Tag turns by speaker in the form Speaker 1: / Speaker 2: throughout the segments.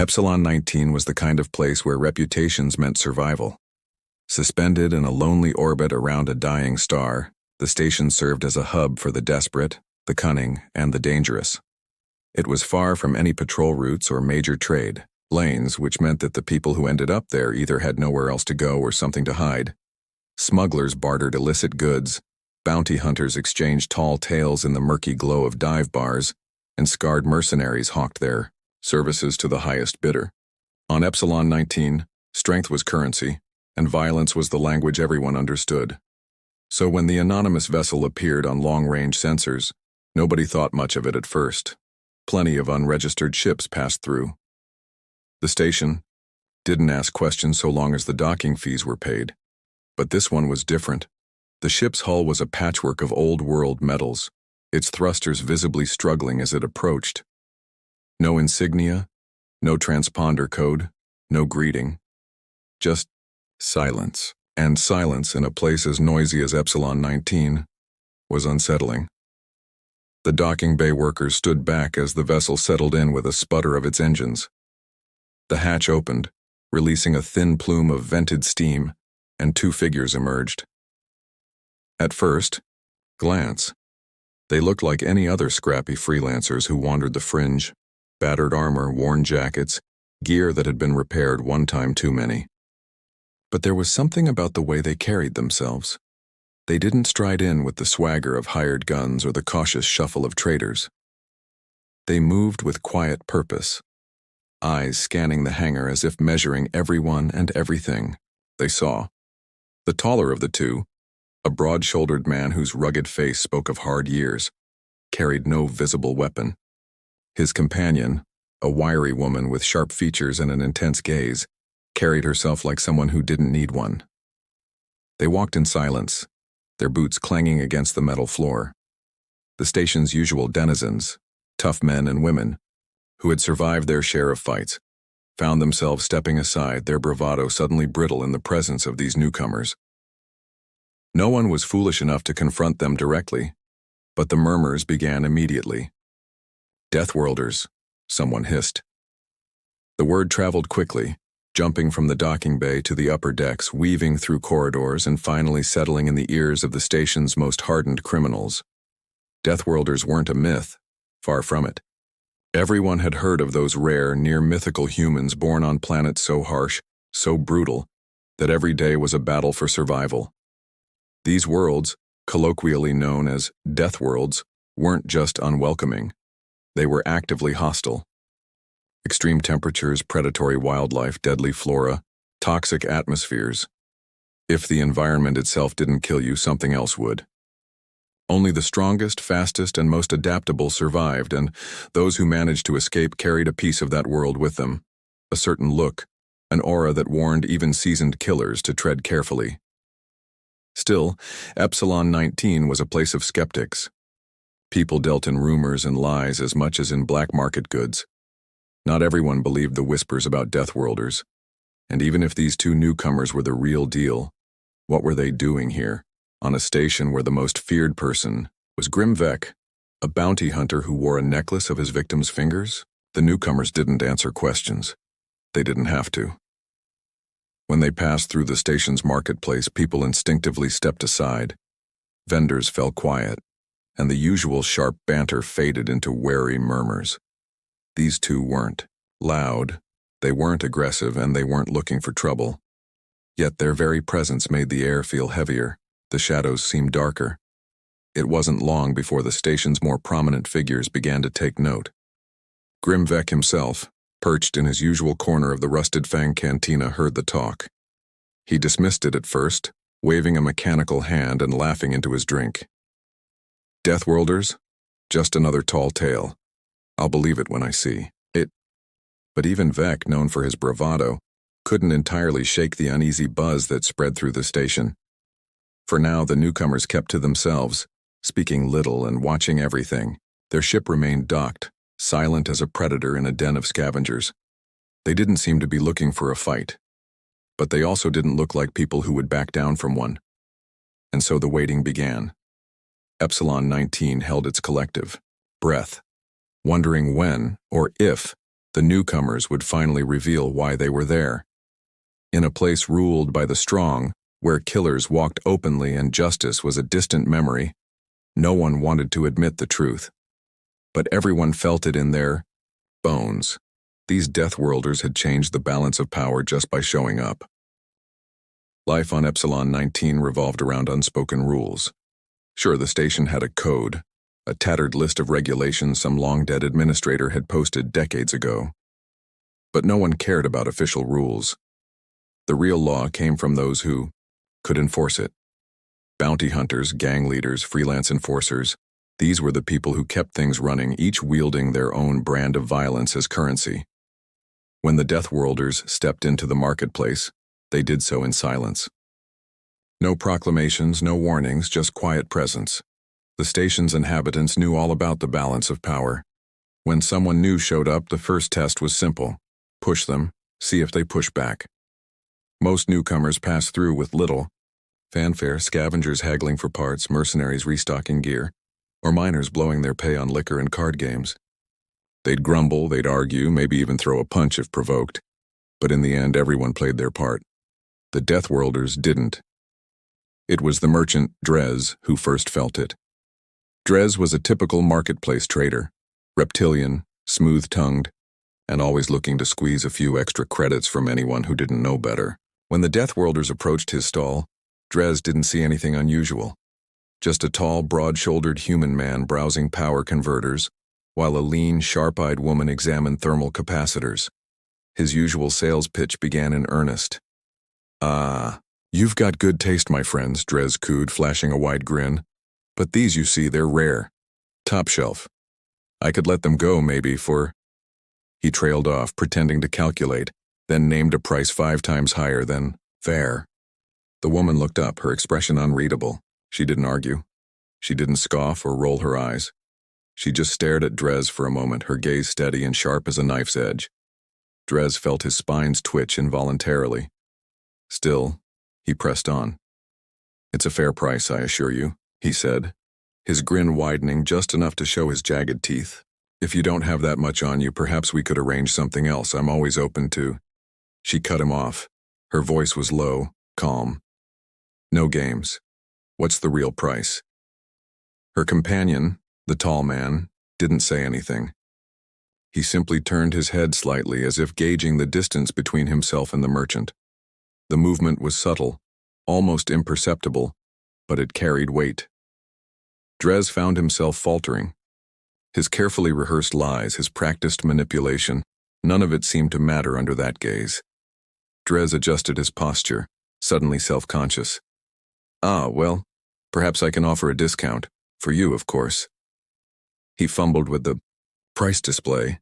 Speaker 1: Epsilon 19 was the kind of place where reputations meant survival. Suspended in a lonely orbit around a dying star, the station served as a hub for the desperate, the cunning, and the dangerous. It was far from any patrol routes or major trade lanes, which meant that the people who ended up there either had nowhere else to go or something to hide. Smugglers bartered illicit goods, bounty hunters exchanged tall tales in the murky glow of dive bars, and scarred mercenaries hawked their services to the highest bidder. On Epsilon 19, strength was currency, and violence was the language everyone understood. So when the anonymous vessel appeared on long-range sensors, nobody thought much of it at first. Plenty of unregistered ships passed through. The station didn't ask questions so long as the docking fees were paid. But this one was different. The ship's hull was a patchwork of old-world metals, its thrusters visibly struggling as it approached. No insignia, no transponder code, no greeting. Just silence. And silence in a place as noisy as Epsilon 19 was unsettling. The docking bay workers stood back as the vessel settled in with a sputter of its engines. The hatch opened, releasing a thin plume of vented steam, and two figures emerged. At first glance, they looked like any other scrappy freelancers who wandered the fringe, battered armor, worn jackets, gear that had been repaired one time too many. But there was something about the way they carried themselves. They didn't stride in with the swagger of hired guns or the cautious shuffle of traders. They moved with quiet purpose, eyes scanning the hangar as if measuring everyone and everything they saw. The taller of the two, a broad-shouldered man whose rugged face spoke of hard years, carried no visible weapon. His companion, a wiry woman with sharp features and an intense gaze, carried herself like someone who didn't need one. They walked in silence, their boots clanging against the metal floor. The station's usual denizens, tough men and women, who had survived their share of fights, found themselves stepping aside, their bravado suddenly brittle in the presence of these newcomers. No one was foolish enough to confront them directly, but the murmurs began immediately. "Deathworlders," someone hissed. The word traveled quickly, jumping from the docking bay to the upper decks, weaving through corridors and finally settling in the ears of the station's most hardened criminals. Deathworlders weren't a myth, far from it. Everyone had heard of those rare, near-mythical humans born on planets so harsh, so brutal, that every day was a battle for survival. These worlds, colloquially known as Deathworlds, weren't just unwelcoming. They were actively hostile. Extreme temperatures, predatory wildlife, deadly flora, toxic atmospheres. If the environment itself didn't kill you, something else would. Only the strongest, fastest, and most adaptable survived, and those who managed to escape carried a piece of that world with them, a certain look, an aura that warned even seasoned killers to tread carefully. Still, Epsilon 19 was a place of skeptics. People dealt in rumors and lies as much as in black market goods. Not everyone believed the whispers about Deathworlders, and even if these two newcomers were the real deal, what were they doing here, on a station where the most feared person was Grimvek, a bounty hunter who wore a necklace of his victim's fingers? The newcomers didn't answer questions. They didn't have to. When they passed through the station's marketplace, people instinctively stepped aside. Vendors fell quiet, and the usual sharp banter faded into wary murmurs. These two weren't loud, they weren't aggressive, and they weren't looking for trouble. Yet their very presence made the air feel heavier, the shadows seemed darker. It wasn't long before the station's more prominent figures began to take note. Grimvek himself, perched in his usual corner of the Rusted Fang cantina, heard the talk. He dismissed it at first, waving a mechanical hand and laughing into his drink. Deathworlders? Just another tall tale. I'll believe it when I see it. But even Vek, known for his bravado, couldn't entirely shake the uneasy buzz that spread through the station. For now, the newcomers kept to themselves, speaking little and watching everything. Their ship remained docked, silent as a predator in a den of scavengers. They didn't seem to be looking for a fight, but they also didn't look like people who would back down from one. And so the waiting began. Epsilon 19 held its collective breath, wondering when, or if, The newcomers would finally reveal why they were there. In a place ruled by the strong, where killers walked openly and justice was a distant memory, no one wanted to admit the truth. But everyone felt it in their bones. These Deathworlders had changed the balance of power just by showing up. Life on Epsilon 19 revolved around unspoken rules. Sure, the station had a code, a tattered list of regulations some long-dead administrator had posted decades ago. But no one cared about official rules. The real law came from those who could enforce it. Bounty hunters, gang leaders, freelance enforcers, these were the people who kept things running, each wielding their own brand of violence as currency. When the Deathworlders stepped into the marketplace, they did so in silence. No proclamations, no warnings, just quiet presence. The station's inhabitants knew all about the balance of power. When someone new showed up, the first test was simple. Push them, see if they push back. Most newcomers passed through with little fanfare, scavengers haggling for parts, mercenaries restocking gear, or miners blowing their pay on liquor and card games. They'd grumble, they'd argue, maybe even throw a punch if provoked. But in the end, everyone played their part. The Deathworlders didn't. It was the merchant, Drez, who first felt it. Drez was a typical marketplace trader, reptilian, smooth-tongued, and always looking to squeeze a few extra credits from anyone who didn't know better. When the Deathworlders approached his stall, Drez didn't see anything unusual. Just a tall, broad-shouldered human man browsing power converters, while a lean, sharp-eyed woman examined thermal capacitors. His usual sales pitch began in earnest. You've got good taste, my friends, Drez cooed, flashing a wide grin. But these, you see, they're rare. Top shelf. I could let them go, maybe, for... He trailed off, pretending to calculate, then named a price 5 times higher than fair. The woman looked up, her expression unreadable. She didn't argue. She didn't scoff or roll her eyes. She just stared at Drez for a moment, her gaze steady and sharp as a knife's edge. Drez felt his spines twitch involuntarily. Still, he pressed on. It's a fair price, I assure you, he said, his grin widening just enough to show his jagged teeth. If you don't have that much on you, perhaps we could arrange something else. I'm always open to... She cut him off. Her voice was low, calm. No games. What's the real price? Her companion, the tall man, didn't say anything. He simply turned his head slightly as if gauging the distance between himself and the merchant. The movement was subtle, almost imperceptible, but it carried weight. Drez found himself faltering. His carefully rehearsed lies, his practiced manipulation, none of it seemed to matter under that gaze. Drez adjusted his posture, suddenly self-conscious. Well, perhaps I can offer a discount. For you, of course. He fumbled with the price display,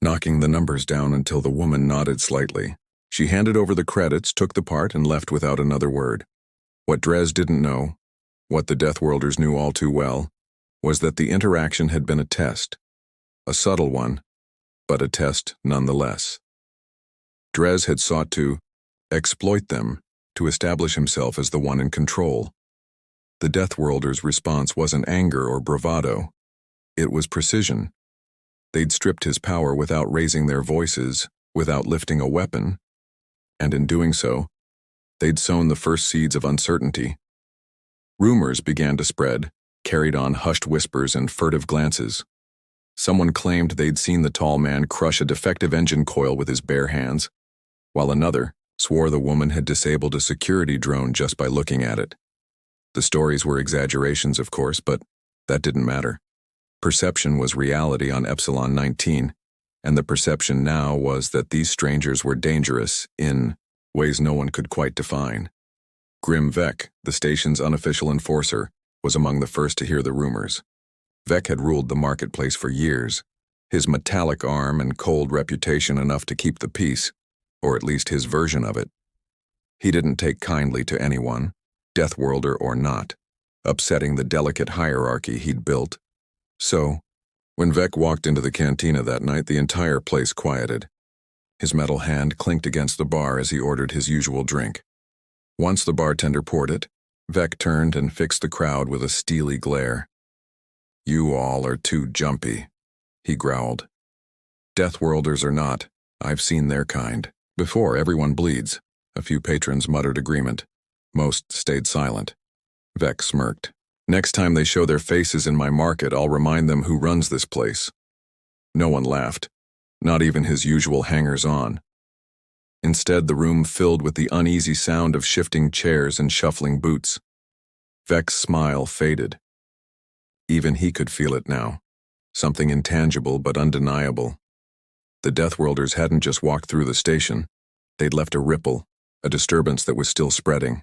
Speaker 1: knocking the numbers down until the woman nodded slightly. She handed over the credits, took the part, and left without another word. What Drez didn't know, what the Deathworlders knew all too well, was that the interaction had been a test. A subtle one, but a test nonetheless. Drez had sought to exploit them, to establish himself as the one in control. The Deathworlders' response wasn't anger or bravado. It was precision. They'd stripped his power without raising their voices, without lifting a weapon, and in doing so, they'd sown the first seeds of uncertainty. Rumors began to spread, carried on hushed whispers and furtive glances. Someone claimed they'd seen the tall man crush a defective engine coil with his bare hands, while another swore the woman had disabled a security drone just by looking at it. The stories were exaggerations, of course, but that didn't matter. Perception was reality on Epsilon 19, and the perception now was that these strangers were dangerous in ways no one could quite define. Grim Vec, the station's unofficial enforcer, was among the first to hear the rumors. Vec had ruled the marketplace for years, his metallic arm and cold reputation enough to keep the peace, or at least his version of it. He didn't take kindly to anyone, Deathworlder or not, upsetting the delicate hierarchy he'd built. So, when Vec walked into the cantina that night, the entire place quieted. His metal hand clinked against the bar as he ordered his usual drink. Once the bartender poured it, Vec turned and fixed the crowd with a steely glare. "You all are too jumpy," he growled. Deathworlders or not, I've seen their kind. Before everyone bleeds. A few patrons muttered agreement. Most stayed silent. Vec smirked. Next time they show their faces in my market, I'll remind them who runs this place. No one laughed, not even his usual hangers-on. Instead, the room filled with the uneasy sound of shifting chairs and shuffling boots. Vec's smile faded. Even he could feel it now. Something intangible but undeniable. The Deathworlders hadn't just walked through the station. They'd left a ripple, a disturbance that was still spreading.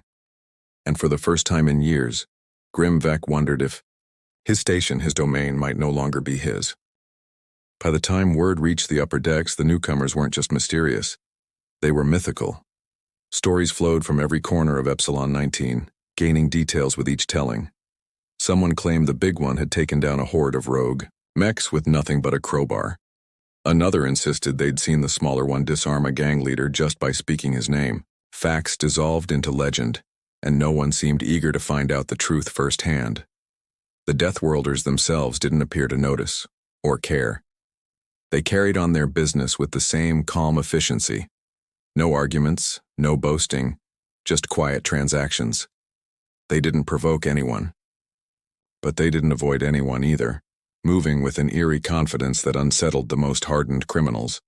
Speaker 1: And for the first time in years, Grim Vec wondered if his station, his domain, might no longer be his. By the time word reached the upper decks, the newcomers weren't just mysterious. They were mythical. Stories flowed from every corner of Epsilon 19, gaining details with each telling. Someone claimed the big one had taken down a horde of rogue mechs with nothing but a crowbar. Another insisted they'd seen the smaller one disarm a gang leader just by speaking his name. Facts dissolved into legend, and no one seemed eager to find out the truth firsthand. The Deathworlders themselves didn't appear to notice, or care. They carried on their business with the same calm efficiency. No arguments, no boasting, just quiet transactions. They didn't provoke anyone. But they didn't avoid anyone either, moving with an eerie confidence that unsettled the most hardened criminals.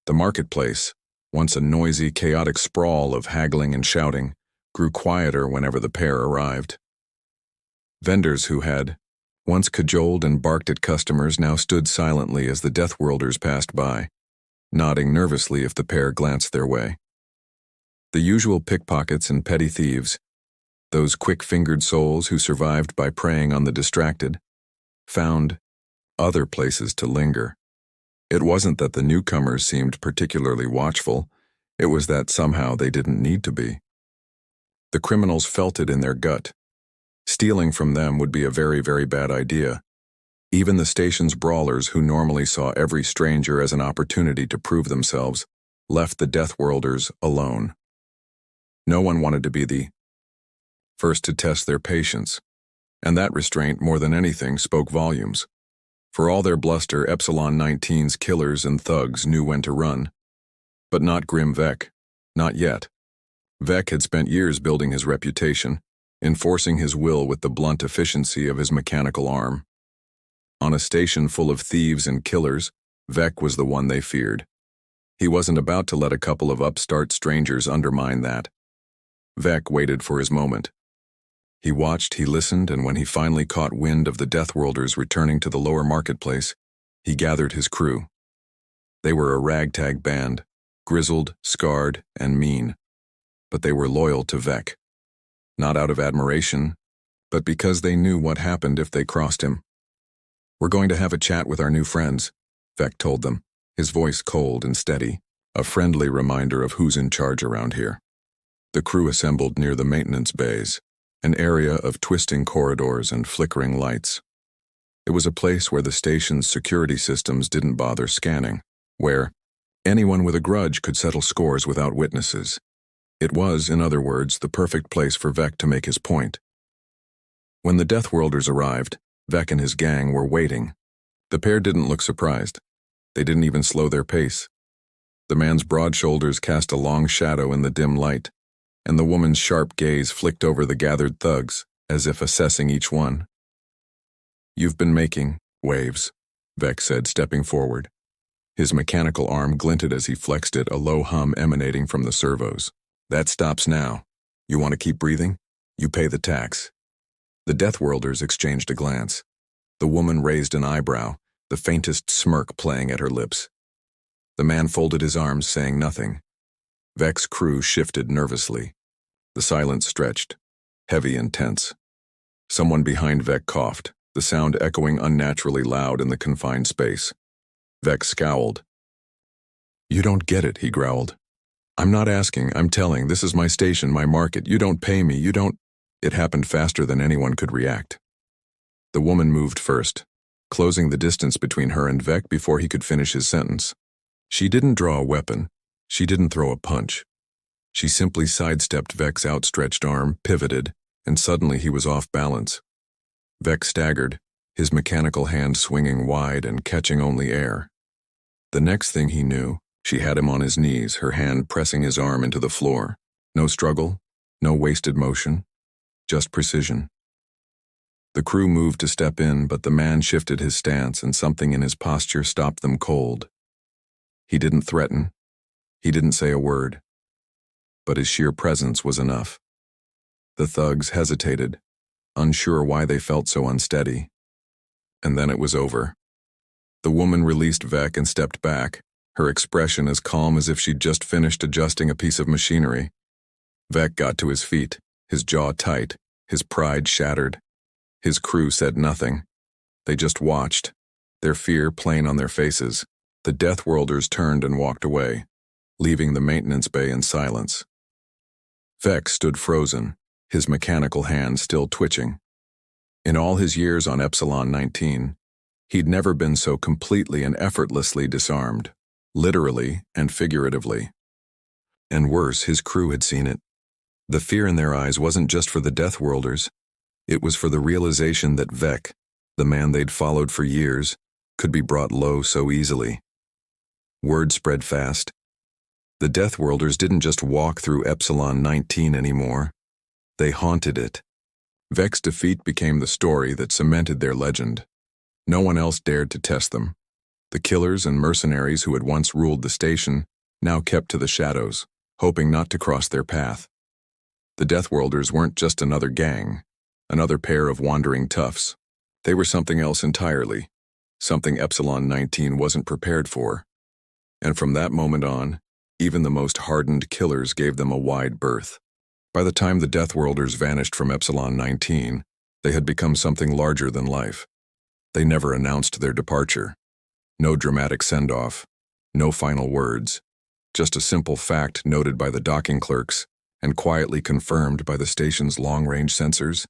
Speaker 1: The marketplace, once a noisy, chaotic sprawl of haggling and shouting, grew quieter whenever the pair arrived. Vendors who had once cajoled and barked at customers now stood silently as the Deathworlders passed by, nodding nervously if the pair glanced their way. The usual pickpockets and petty thieves, those quick-fingered souls who survived by preying on the distracted, found other places to linger. It wasn't that the newcomers seemed particularly watchful, it was that somehow they didn't need to be. The criminals felt it in their gut. Stealing from them would be a very, very bad idea. Even the station's brawlers, who normally saw every stranger as an opportunity to prove themselves, left the Deathworlders alone. No one wanted to be the first to test their patience, and that restraint, more than anything, spoke volumes. For all their bluster, Epsilon 19's killers and thugs knew when to run. But not Grim Vec. Not yet. Vec had spent years building his reputation, enforcing his will with the blunt efficiency of his mechanical arm. On a station full of thieves and killers, Vec was the one they feared. He wasn't about to let a couple of upstart strangers undermine that. Vec waited for his moment. He watched, he listened, and when he finally caught wind of the Deathworlders returning to the lower marketplace, he gathered his crew. They were a ragtag band, grizzled, scarred, and mean. But they were loyal to Vec. Not out of admiration, but because they knew what happened if they crossed him. "We're going to have a chat with our new friends," Vec told them, his voice cold and steady, a friendly reminder of who's in charge around here. The crew assembled near the maintenance bays, an area of twisting corridors and flickering lights. It was a place where the station's security systems didn't bother scanning, where anyone with a grudge could settle scores without witnesses. It was, in other words, the perfect place for Vec to make his point. When the Deathworlders arrived, Vec and his gang were waiting. The pair didn't look surprised. They didn't even slow their pace. The man's broad shoulders cast a long shadow in the dim light, and the woman's sharp gaze flicked over the gathered thugs, as if assessing each one. "You've been making waves," Vec said, stepping forward. His mechanical arm glinted as he flexed it, a low hum emanating from the servos. "That stops now. You want to keep breathing? You pay the tax." The Deathworlders exchanged a glance. The woman raised an eyebrow, the faintest smirk playing at her lips. The man folded his arms, saying nothing. Vec's crew shifted nervously. The silence stretched, heavy and tense. Someone behind Vec coughed, the sound echoing unnaturally loud in the confined space. Vec scowled. "You don't get it," he growled. "I'm not asking, I'm telling. This is my station, my market. You don't pay me, you don't—" It happened faster than anyone could react. The woman moved first, closing the distance between her and Vec before he could finish his sentence. She didn't draw a weapon. She didn't throw a punch. She simply sidestepped Vec's outstretched arm, pivoted, and suddenly he was off balance. Vec staggered, his mechanical hand swinging wide and catching only air. The next thing he knew, she had him on his knees, her hand pressing his arm into the floor. No struggle, no wasted motion, just precision. The crew moved to step in, but the man shifted his stance and something in his posture stopped them cold. He didn't threaten. He didn't say a word. But his sheer presence was enough. The thugs hesitated, unsure why they felt so unsteady. And then it was over. The woman released Vec and stepped back, her expression as calm as if she'd just finished adjusting a piece of machinery. Vec got to his feet, his jaw tight, his pride shattered. His crew said nothing. They just watched, their fear plain on their faces. The Deathworlders turned and walked away, leaving the maintenance bay in silence. Vec stood frozen, his mechanical hand still twitching. In all his years on Epsilon 19, he'd never been so completely and effortlessly disarmed, literally and figuratively. And worse, his crew had seen it. The fear in their eyes wasn't just for the Deathworlders. It was for the realization that Vec, the man they'd followed for years, could be brought low so easily. Word spread fast. The Deathworlders didn't just walk through Epsilon 19 anymore. They haunted it. Vec's defeat became the story that cemented their legend. No one else dared to test them. The killers and mercenaries who had once ruled the station now kept to the shadows, hoping not to cross their path. The Deathworlders weren't just another gang, another pair of wandering toughs. They were something else entirely, something Epsilon 19 wasn't prepared for. And from that moment on, even the most hardened killers gave them a wide berth. By the time the Deathworlders vanished from Epsilon 19, they had become something larger than life. They never announced their departure. No dramatic send-off, no final words, just a simple fact noted by the docking clerks and quietly confirmed by the station's long-range sensors.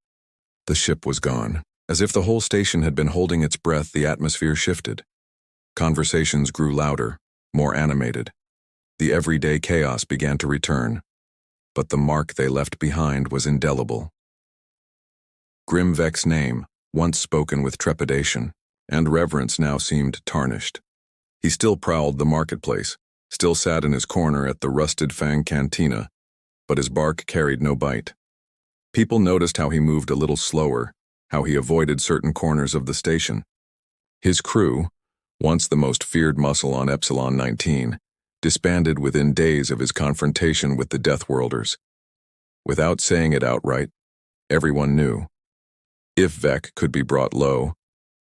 Speaker 1: The ship was gone. As if the whole station had been holding its breath, the atmosphere shifted. Conversations grew louder, more animated. The everyday chaos began to return. But the mark they left behind was indelible. Grim Vec's name, once spoken with trepidation and reverence, now seemed tarnished. He still prowled the marketplace, still sat in his corner at the Rusted Fang Cantina, but his bark carried no bite. People noticed how he moved a little slower, how he avoided certain corners of the station. His crew, once the most feared muscle on Epsilon 19, disbanded within days of his confrontation with the Deathworlders. Without saying it outright, everyone knew. If Vec could be brought low,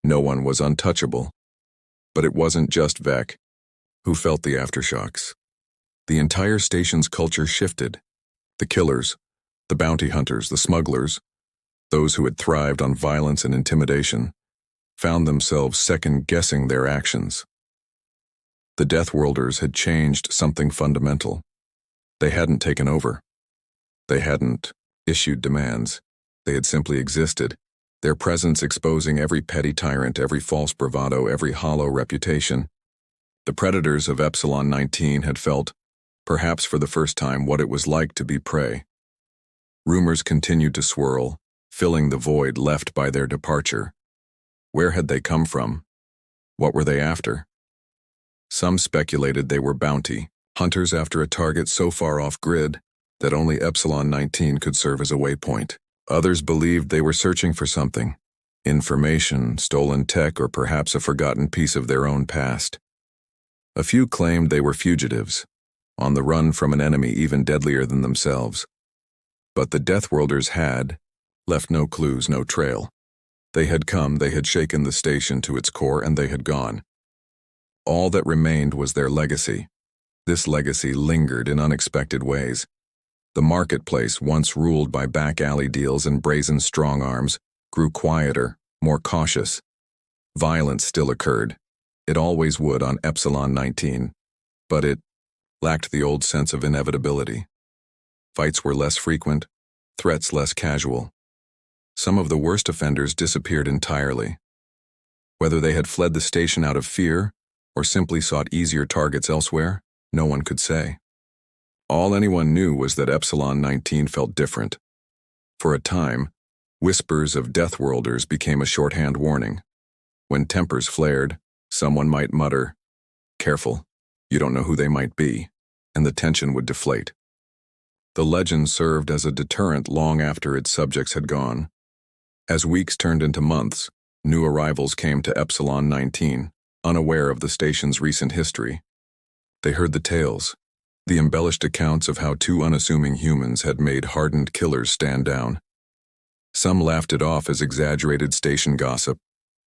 Speaker 1: no one was untouchable. But it wasn't just Vec who felt the aftershocks. The entire station's culture shifted. The killers, the bounty hunters, the smugglers, those who had thrived on violence and intimidation, found themselves second-guessing their actions. The Deathworlders had changed something fundamental. They hadn't taken over. They hadn't issued demands. They had simply existed, their presence exposing every petty tyrant, every false bravado, every hollow reputation. The predators of Epsilon 19 had felt, perhaps for the first time, what it was like to be prey. Rumors continued to swirl, filling the void left by their departure. Where had they come from? What were they after? Some speculated they were bounty hunters after a target so far off-grid that only Epsilon 19 could serve as a waypoint. Others believed they were searching for something, information, stolen tech, or perhaps a forgotten piece of their own past. A few claimed they were fugitives, on the run from an enemy even deadlier than themselves. But the Deathworlders had left no clues, no trail. They had come, they had shaken the station to its core, and they had gone. All that remained was their legacy. This legacy lingered in unexpected ways. The marketplace, once ruled by back-alley deals and brazen strong-arms, grew quieter, more cautious. Violence still occurred. It always would on Epsilon 19, but it lacked the old sense of inevitability. Fights were less frequent, threats less casual. Some of the worst offenders disappeared entirely. Whether they had fled the station out of fear or simply sought easier targets elsewhere, no one could say. All anyone knew was that Epsilon 19 felt different. For a time, whispers of Deathworlders became a shorthand warning. When tempers flared, someone might mutter, Careful, you don't know who they might be, and the tension would deflate. The legend served as a deterrent long after its subjects had gone. As weeks turned into months, new arrivals came to Epsilon 19, unaware of the station's recent history. They heard the tales, the embellished accounts of how two unassuming humans had made hardened killers stand down. Some laughed it off as exaggerated station gossip.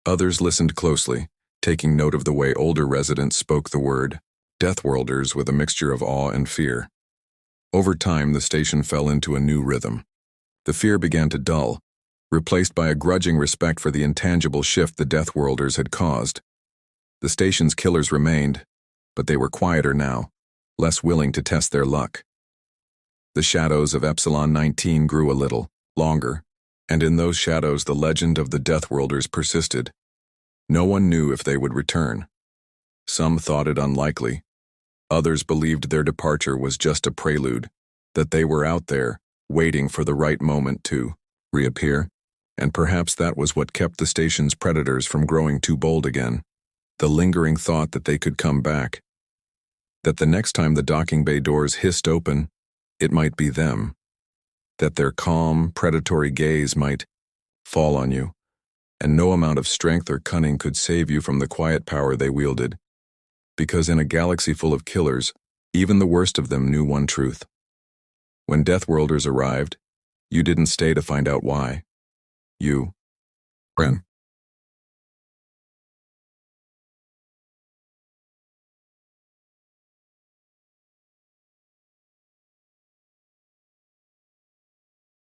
Speaker 1: Others listened closely, taking note of the way older residents spoke the word Deathworlders with a mixture of awe and fear. Over time, the station fell into a new rhythm. The fear began to dull, replaced by a grudging respect for the intangible shift the Deathworlders had caused. The station's killers remained, but they were quieter now, less willing to test their luck. The shadows of Epsilon 19 grew a little, longer, and in those shadows the legend of the Deathworlders persisted. No one knew if they would return. Some thought it unlikely. Others believed their departure was just a prelude, that they were out there, waiting for the right moment to reappear, and perhaps that was what kept the station's predators from growing too bold again. The lingering thought that they could come back. That the next time the docking bay doors hissed open, it might be them. That their calm, predatory gaze might fall on you, and no amount of strength or cunning could save you from the quiet power they wielded. Because in a galaxy full of killers, even the worst of them knew one truth. When Deathworlders arrived, you didn't stay to find out why. You ran.